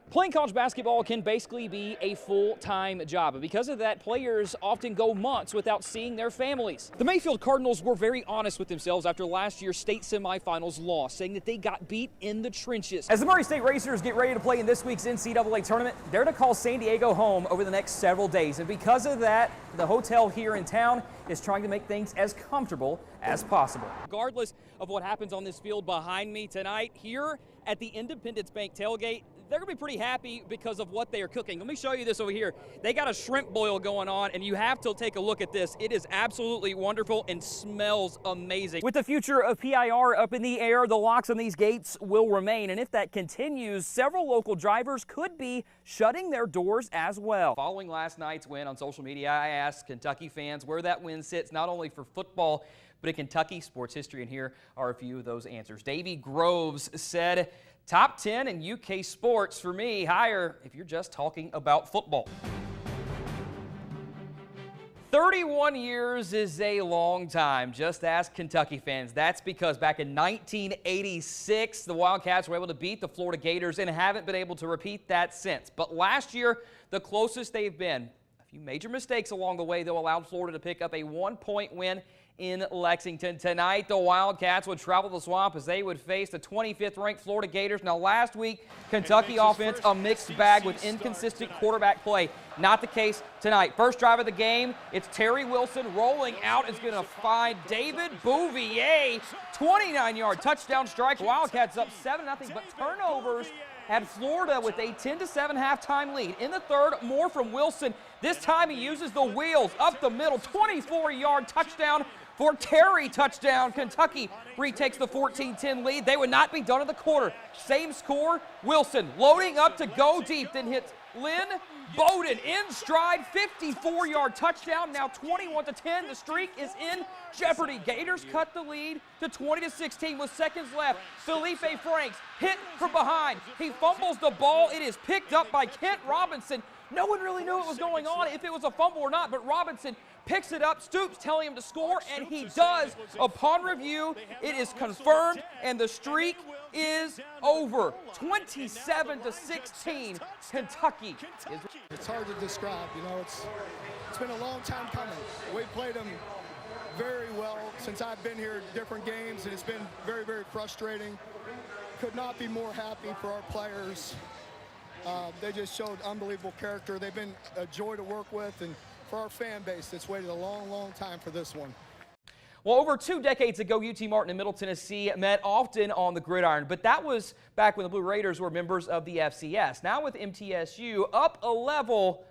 Playing college basketball can basically be a full-time job, and because of that, players often go months without seeing their families. The Mayfield Cardinals were very honest with themselves after last year's state semifinals loss, saying that they got beat in the trenches. As the Murray State Racers get ready to play in this week's NCAA tournament, they're to call San Diego home over the next several days, and because of that, the hotel here in town is trying to make things as comfortable as possible. Regardless of what happens on this field behind me tonight, here at the Independence Bank tailgate, they're going to be pretty happy because of what they are cooking. Let me show you this over here. They got a shrimp boil going on, and you have to take a look at this. It is absolutely wonderful and smells amazing. With the future of PIR up in the air, the locks on these gates will remain, and if that continues, several local drivers could be shutting their doors as well. Following last night's win on social media, I asked Kentucky fans where that win sits, not only for football, but in Kentucky sports history, and here are a few of those answers. Davey Groves said, top 10 in UK sports for me, higher if you're just talking about football. 31 years is a long time. Just ask Kentucky fans. That's because back in 1986, the Wildcats were able to beat the Florida Gators and haven't been able to repeat that since. But last year, the closest they've been. A few major mistakes along the way, though, allowed Florida to pick up a 1-point win in Lexington. Tonight, the Wildcats would travel the Swamp as they would face the 25th-ranked Florida Gators. Now, last week, Kentucky offense, a mixed bag with inconsistent quarterback play. Not the case tonight. First drive of the game, it's Terry Wilson rolling out. Is going to find David Bouvier. 29-yard touchdown strike. Wildcats up 7-0, but turnovers had Florida with a 10-7 halftime lead. In the third, more from Wilson. This time he uses the wheels up the middle. 24-yard touchdown for Terry. Touchdown. Kentucky retakes the 14-10 lead. They would not be done in the quarter. Same score. Wilson loading up to go deep, then hits Lynn Bowden in stride. 54-yard touchdown. Now 21-10. The streak is in jeopardy. Gators cut the lead to 20-16 with seconds left. Felipe Franks hit from behind. He fumbles the ball. It is picked up by Kent Robinson. No one really knew what was going on, if it was a fumble or not, but Robinson picks it up, Stoops telling him to score, and he does. Upon review, it is confirmed, and the streak is over. 27-16, Kentucky is. It's hard to describe, you know, it's been a long time coming. We played them very well since I've been here, different games, and it's been very, very frustrating. Could not be more happy for our players. They just showed unbelievable character. They've been a joy to work with, and for our fan base that's waited a long, long time for this one. Well, over 2 decades ago, UT Martin and Middle Tennessee met often on the gridiron, but that was back when the Blue Raiders were members of the FCS. Now with MTSU up a level,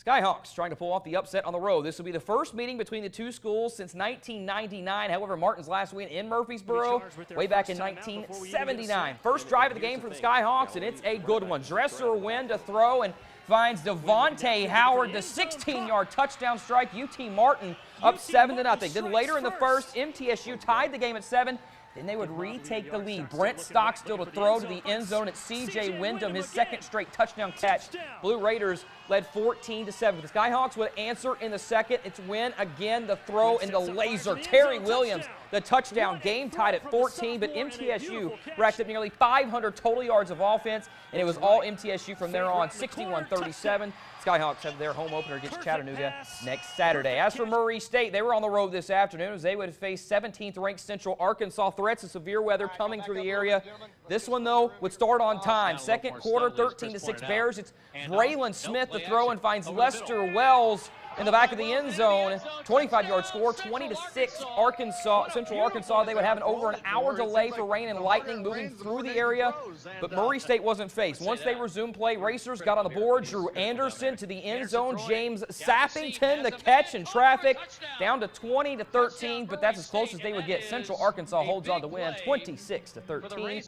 Skyhawks trying to pull off the upset on the road. This will be the first meeting between the two schools since 1999. However, Martin's last win in Murfreesboro way back in 1979. First drive of the game for the Skyhawks, and it's a good one. Dresser win to throw and finds Devontae Howard, the 16-yard touchdown strike. UT Martin up 7-0. Then later in the first, MTSU tied the game at 7. Then they would retake the lead. Brent Stockstill to throw to the end zone. It's C.J. Wyndham, his second straight touchdown catch. Blue Raiders led 14-7. The Skyhawks would answer in the second. It's Wynn again, the throw and the laser. Terry Williams, the touchdown. Game tied at 14, but MTSU racked up nearly 500 total yards of offense, and it was all MTSU from there on, 61-37. Skyhawks have their home opener against Chattanooga next Saturday. As for Murray State, they were on the road this afternoon as they would face 17th-ranked Central Arkansas. Threats of severe weather coming through the area. This one, though, would start on time. Second quarter, 13-6 Bears. It's Braylon Smith to throw and finds Lester Wells in the back of the end zone. 25-yard score, 20-6 Arkansas, Central Arkansas. They would have an over an hour delay for rain and lightning moving through the area, but Murray State wasn't faced. Once they resumed play, Racers got on the board. Drew Anderson to the end zone. James Sappington the catch in traffic, down to 20-13, but that's as close as they would get. Central Arkansas holds on to win 26-13.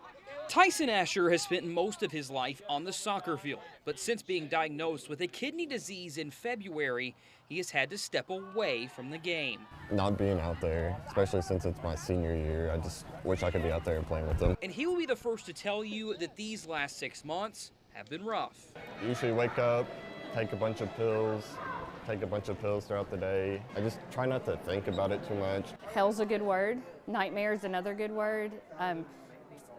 Tyson Asher has spent most of his life on the soccer field, but since being diagnosed with a kidney disease in February, he has had to step away from the game. Not being out there, especially since it's my senior year, I just wish I could be out there and playing with them. And he will be the first to tell you that these last 6 months have been rough. Usually wake up, take a bunch of pills throughout the day. I just try not to think about it too much. Hell's a good word. Nightmare's another good word.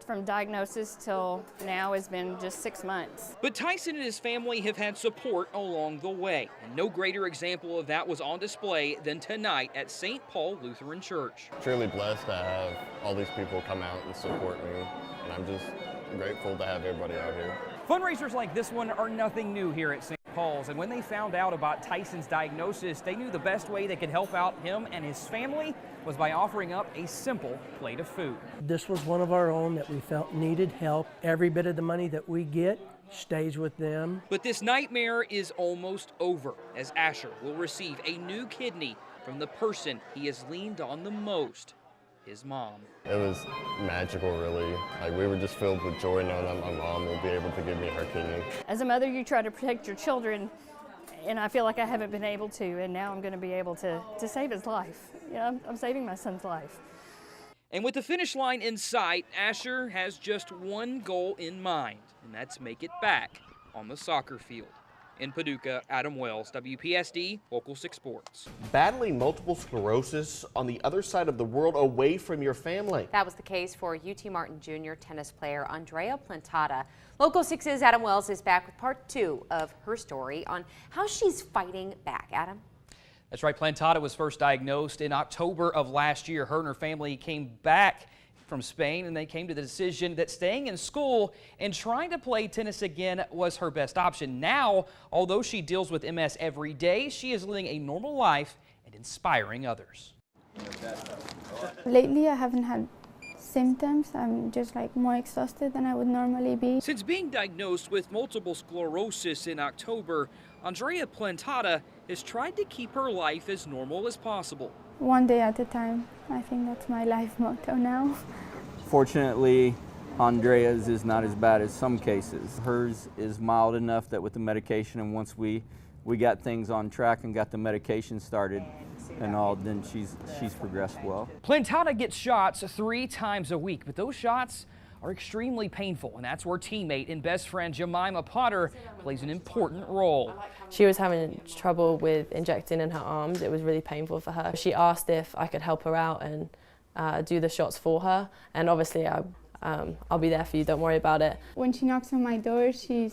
from diagnosis till now has been just 6 months. But Tyson and his family have had support along the way, and no greater example of that was on display than tonight at St. Paul Lutheran Church. Truly blessed to have all these people come out and support me, and I'm just grateful to have everybody out here. Fundraisers like this one are nothing new here at St. Paul's, and when they found out about Tyson's diagnosis, they knew the best way they could help out him and his family was by offering up a simple plate of food. This was one of our own that we felt needed help. Every bit of the money that we get stays with them. But this nightmare is almost over, as Asher will receive a new kidney from the person he has leaned on the most, his mom. It was magical, really. Like, we were just filled with joy knowing that my mom will be able to give me her kidney. As a mother, you try to protect your children, and I feel like I haven't been able to, and now I'm going to be able to save his life. Yeah, I'm saving my son's life. And with the finish line in sight, Asher has just one goal in mind, and that's make it back on the soccer field. In Paducah, Adam Wells, WPSD, Local 6 Sports. Battling multiple sclerosis on the other side of the world, away from your family. That was the case for UT Martin Jr. tennis player Andrea Plantata. Local 6's Adam Wells is back with part 2 of her story on how she's fighting back. Adam? That's right, Plantata was first diagnosed in October of last year. Her and her family came back from Spain, and they came to the decision that staying in school and trying to play tennis again was her best option. Now, although she deals with MS every day, she is living a normal life and inspiring others. Lately, I haven't had symptoms. I'm just like more exhausted than I would normally be. Since being diagnosed with multiple sclerosis in October, Andrea Plantata has tried to keep her life as normal as possible. One day at a time. I think that's my life motto now. Fortunately, Andrea's is not as bad as some cases. Hers is mild enough that with the medication, and once we got things on track and got the medication started and all, then she's progressed well. Plantata gets shots 3 times a week, but those shots are extremely painful, and that's where teammate and best friend Jemima Potter plays an important role. She was having trouble with injecting in her arms. It was really painful for her. She asked if I could help her out and do the shots for her, and obviously I'll be there for you, don't worry about it. When she knocks on my door, she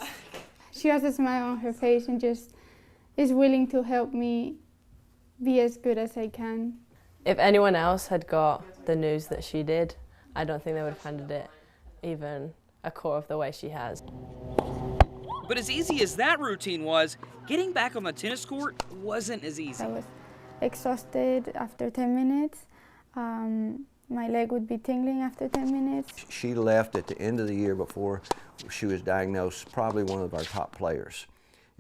has a smile on her face and just is willing to help me be as good as I can. If anyone else had got the news that she did, I don't think they would have handled it even a quarter of the way she has. But as easy as that routine was, getting back on the tennis court wasn't as easy. I was exhausted after 10 minutes. My leg would be tingling after 10 minutes. She left at the end of the year before she was diagnosed, probably one of our top players.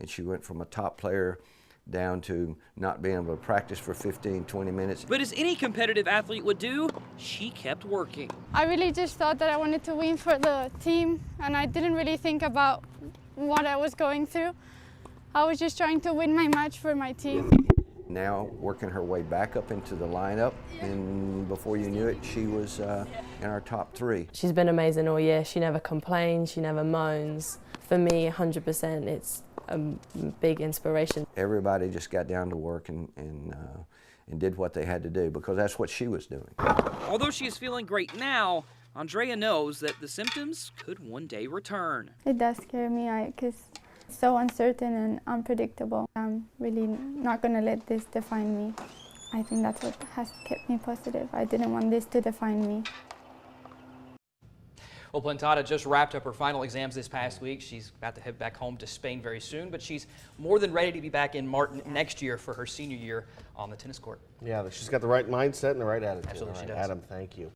And she went from a top player down to not being able to practice for 15, 20 minutes. But as any competitive athlete would do, she kept working. I really just thought that I wanted to win for the team, and I didn't really think about what I was going through. I was just trying to win my match for my team. Now working her way back up into the lineup, and before you knew it, she was in our top 3. She's been amazing all year. She never complains, she never moans. For me, 100%, it's a big inspiration. Everybody just got down to work and did what they had to do, because that's what she was doing. Although she is feeling great now, Andrea knows that the symptoms could one day return. It does scare me because it's so uncertain and unpredictable. I'm really not going to let this define me. I think that's what has kept me positive. I didn't want this to define me. Well, Plantata just wrapped up her final exams this past week. She's about to head back home to Spain very soon, but she's more than ready to be back in Martin next year for her senior year on the tennis court. Yeah, she's got the right mindset and the right attitude. Absolutely, she does. Adam, thank you.